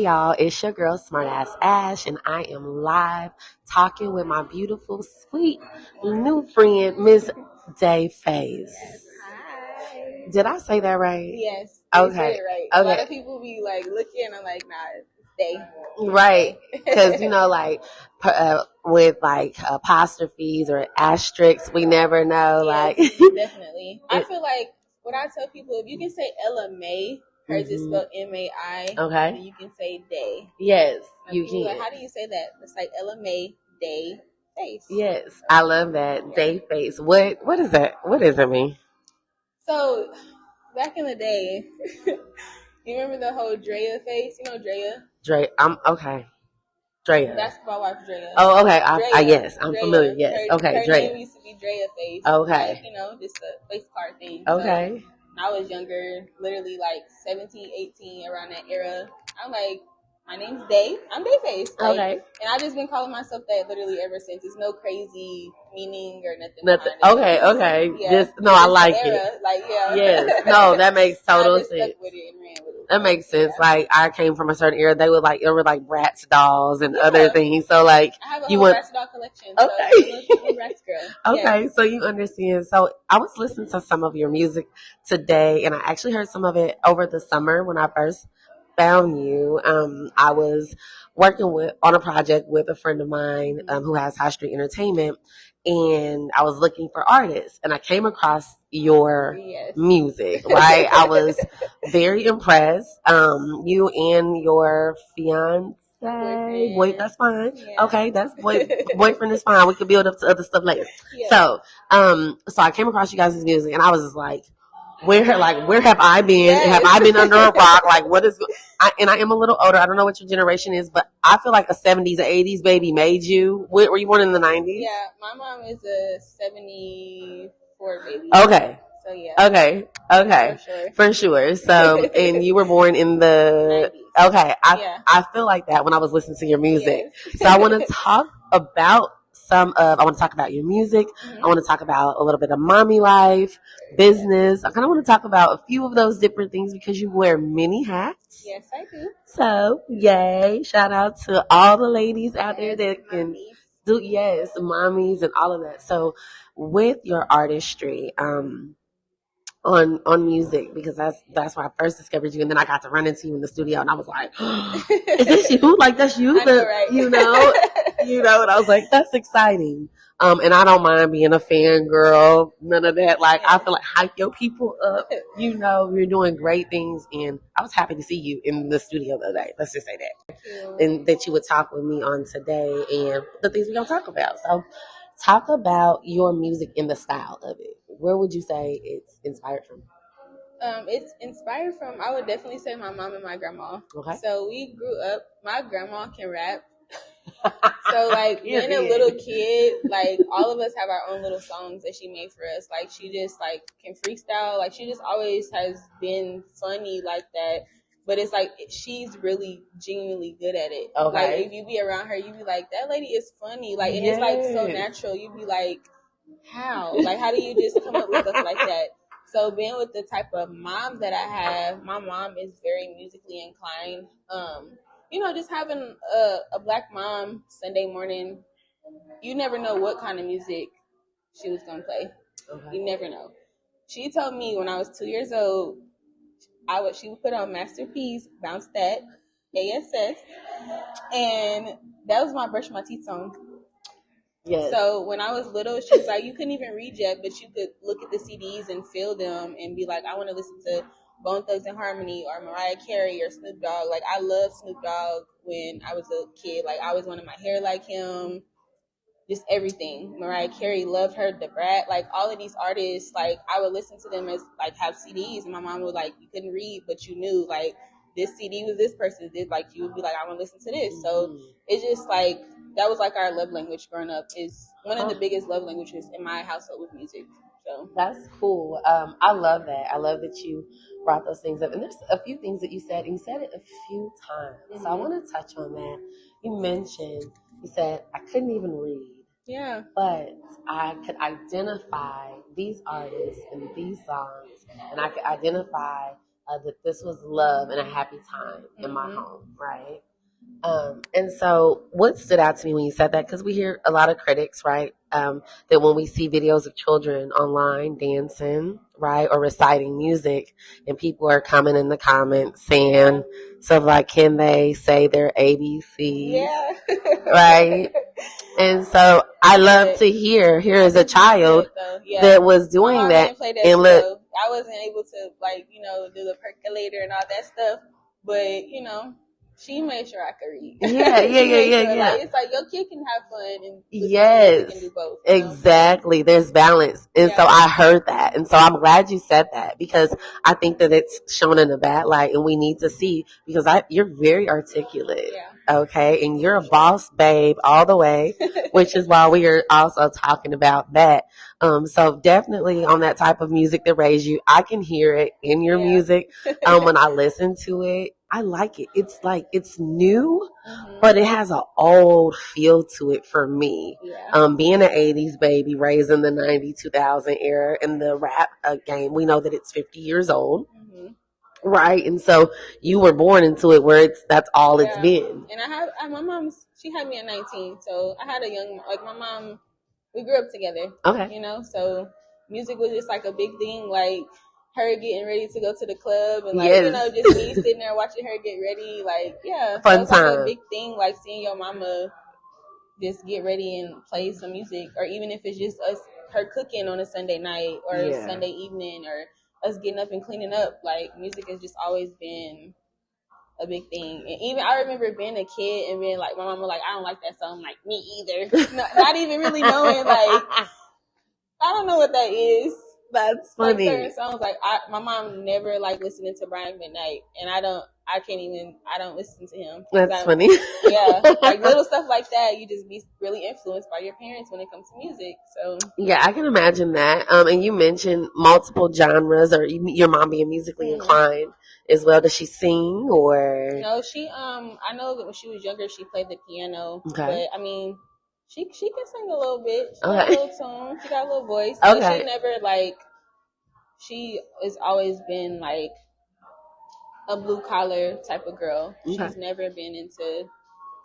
y'all, it's your girl Smartass Ash, and I am live talking with my beautiful, sweet new friend, Miss Dayface. Hi. Did I say that right? Yes. You said it right. A lot of people be like looking, I'm like, nah, it's Day. Right, because with like apostrophes or asterisks, we never know. Yes, Like, definitely. I feel like what I tell people, if you can say Ella May, hers is spelled M-A-I. Okay. Then you can say Day. Yes, like, you can. Like, how do you say that? It's like Ella May Day Face. Yes, I love that. Day face. What is that? What does it mean? So back in the day, you remember the whole Drea face? You know Drea? I'm okay. Drea. Basketball wife Drea. Oh, okay. Yes, I'm Drea. familiar. Yes. Okay, Her Drea. name used to be Drea Face. Okay. Like, just a face card thing. Okay. So when I was younger, literally like 17, 18, around that era, I'm like, my name's Day. I'm Dayface. Okay. And I've just been calling myself that literally ever since. It's no crazy meaning or nothing. Okay. Okay. Yeah. I like it. Like, yeah. Yes. No, that makes total sense. Stuck with it and ran with it. That makes sense. Yeah. Like, I came from a certain era. There were like Bratz dolls and other things. So like, I have a whole Bratz doll collection. Okay. So I'm a Bratz girl. Okay. Yes. So you understand. So I was listening to some of your music today, and I actually heard some of it over the summer when I first found you. I was working on a project with a friend of mine who has High Street Entertainment, and I was looking for artists, and I came across your music. Right, I was very impressed. You and your fiance. Boy, that's fine. Yeah. Okay, boyfriend is fine. We could build up to other stuff later. Yeah. So I came across you guys' music, and I was just like, where have I been? Yes. Have I been under a rock? Like, what is? I am a little older. I don't know what your generation is, but I feel like a 70s or 80s baby made you. Were you born in the 90s? Yeah, my mom is a 74 baby. Okay. So yeah. Okay. For sure. So, and you were born in the 90s. Okay. I feel like that when I was listening to your music. Yes. So I want to talk about I want to talk about your music. Mm-hmm. I want to talk about a little bit of mommy life, business. I kind of want to talk about a few of those different things because you wear many hats. Yes, I do. So, yay. Shout out to all the ladies out there that can do, mommies and all of that. So, with your artistry, on music, because that's where I first discovered you, and then I got to run into you in the studio, and I was like, "Is this you? Like, that's you?" I know, right? And I was like, "That's exciting." And I don't mind being a fangirl, none of that. Like, I feel like hype your people up. You're doing great things, and I was happy to see you in the studio the other day. Let's just say that, and that you would talk with me on today and the things we're gonna talk about. So, talk about your music and the style of it. Where would you say it's inspired from? It's inspired from, I would definitely say, my mom and my grandma. Okay. So we grew up, my grandma can rap. So like being a little kid, like all of us have our own little songs that she made for us. Like she just like can freestyle. Like she just always has been funny like that. But it's like she's really genuinely good at it. Okay. Like if you be around her, you be like, that lady is funny. Like, and it's like so natural. You be like, how? Like, how do you just come up with stuff like that? So being with the type of mom that I have, my mom is very musically inclined. Just having a black mom Sunday morning, you never know what kind of music she was gonna play. Okay. You never know. She told me when I was 2 years old, she would put on Masterpiece, Bounce That, ASS, and that was my brush my teeth song. Yes. So when I was little, she was like, you couldn't even read yet, but you could look at the CDs and feel them and be like, I want to listen to Bone Thugs and Harmony or Mariah Carey or Snoop Dogg. Like, I loved Snoop Dogg when I was a kid. Like, I always wanted my hair like him. Just everything. Mariah Carey, loved her, Da Brat. Like, all of these artists, like, I would listen to them as, like, have CDs. And my mom would, like, you couldn't read, but you knew, like, this CD was this person did. Like, you would be like, I want to listen to this. Mm-hmm. So it's just, like, that was, like, our love language growing up. Is one of the biggest love languages in my household with music. So that's cool. I love that. I love that you brought those things up. And there's a few things that you said, and you said it a few times. Mm-hmm. So I want to touch on that. You said, I couldn't even read. Yeah. But I could identify these artists and these songs, and I could identify that this was love and a happy time in my home, right? And so what stood out to me when you said that, because we hear a lot of critics, right, that when we see videos of children online dancing, right, or reciting music, and people are coming in the comments saying stuff like, can they say their ABCs? Yeah. Right? And so I love to hear, here is a child that was doing My mom that. didn't play that and look, I wasn't able to, like, do the percolator and all that stuff. But, she made sure I could read. Yeah. Like, it's like your kid can have fun and yes, can do both. Exactly. There's balance. And so I heard that. And so I'm glad you said that, because I think that it's shown in a bad light, and we need to see, because you're very articulate. Yeah. Okay. And you're a boss babe all the way, which is why we are also talking about that. So definitely on that type of music that raised you, I can hear it in your music. When I listen to it, I like it. It's like, it's new, but it has an old feel to it for me. Being an 80s baby, raised in the 90, 2000 era in the rap game, we know that it's 50 years old. Right. And so you were born into it where that's all it's been. And my mom, she had me at 19. So I had a young, like, my mom, we grew up together. Okay. So music was just like a big thing, like her getting ready to go to the club, and like, just me sitting there watching her get ready. Like, fun so time. Like a big thing, like seeing your mama just get ready and play some music, or even if it's just her cooking on a Sunday night or Sunday evening, or us getting up and cleaning up. Like, music has just always been a big thing. And even I remember being a kid and being like, my mama like, I don't like that song. Like, me either. not even really knowing, like, I don't know what that is. That's funny. Like certain songs, like my mom never like listening to Brian McKnight, and I don't listen to him. That's funny. Like little stuff like that, you just be really influenced by your parents when it comes to music. So I can imagine that. And you mentioned multiple genres, or your mom being musically inclined as well. Does she sing, or? No, she I know that when she was younger, she played the piano. Okay. But I mean, she can sing a little bit. She got a little tone. She got a little voice. Okay. But she never she has always been like a blue collar type of girl. Okay. She's never been into.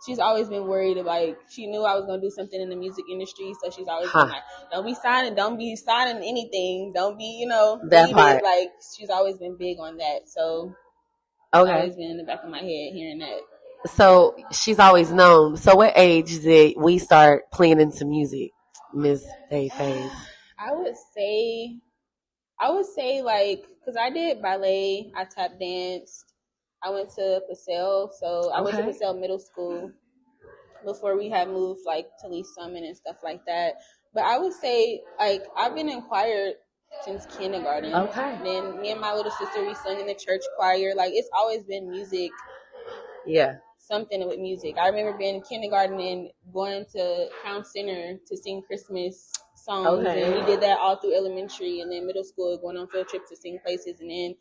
She's always been worried about. She knew I was gonna do something in the music industry, so she's always been like, don't be signing anything. Don't be, that part. Like, she's always been big on that. So it's always been in the back of my head hearing that. So she's always known. So what age did we start playing into music, Miss Dayface? I would say like, because I did ballet, I tap danced, I went to Purcell, so I went to Purcell Middle School before we had moved like to Lee Summit and stuff like that. But I would say like I've been in choir since kindergarten. Okay. And then me and my little sister, we sung in the church choir. Like, it's always been music. Yeah. Something with music. I remember being in kindergarten and going to Town Center to sing Christmas songs. Okay. And we did that all through elementary, and then middle school, going on field trips to sing places. And then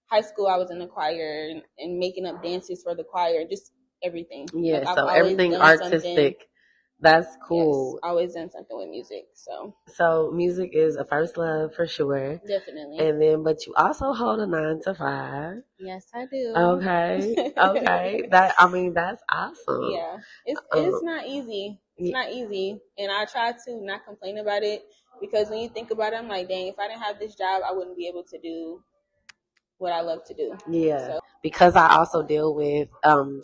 high school, I was in the choir and making up dances for the choir, just everything. Yeah, like, so everything artistic. Something. That's cool. Yes, always done something with music. So music is a first love for sure. Definitely. And then, but you also hold a 9 to 5. Yes, I do. Okay. That's awesome. Yeah, it's not easy. It's not easy, and I try to not complain about it, because when you think about it, I'm like, dang, if I didn't have this job, I wouldn't be able to do what I love to do. Yeah. So. Because I also deal with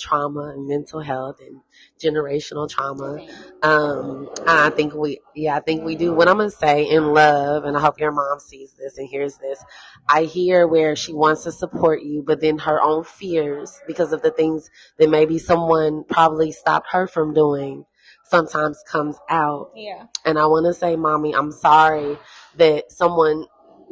trauma and mental health and generational trauma. I think we do. What I'm gonna say in love, and I hope your mom sees this and hears this. I hear where she wants to support you, but then her own fears, because of the things that maybe someone probably stopped her from doing, sometimes comes out. Yeah. And I want to say, Mommy, I'm sorry that someone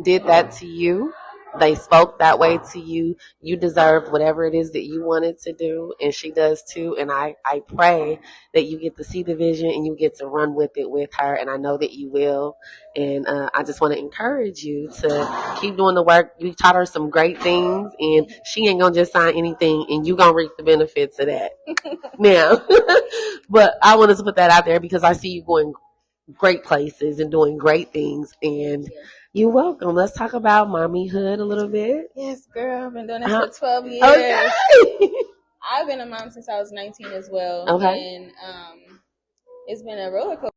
did that to you. They spoke that way to you. You deserved whatever it is that you wanted to do, and she does too. And I pray that you get to see the vision and you get to run with it with her, and I know that you will. And I just want to encourage you to keep doing the work. You taught her some great things, and she ain't going to just sign anything, and you going to reap the benefits of that. Now, but I wanted to put that out there because I see you going great places and doing great things, and You're welcome. Let's talk about mommyhood a little bit. Yes, girl. I've been doing this for 12 years. Okay. I've been a mom since I was 19 as well. Okay. And it's been a roller coaster.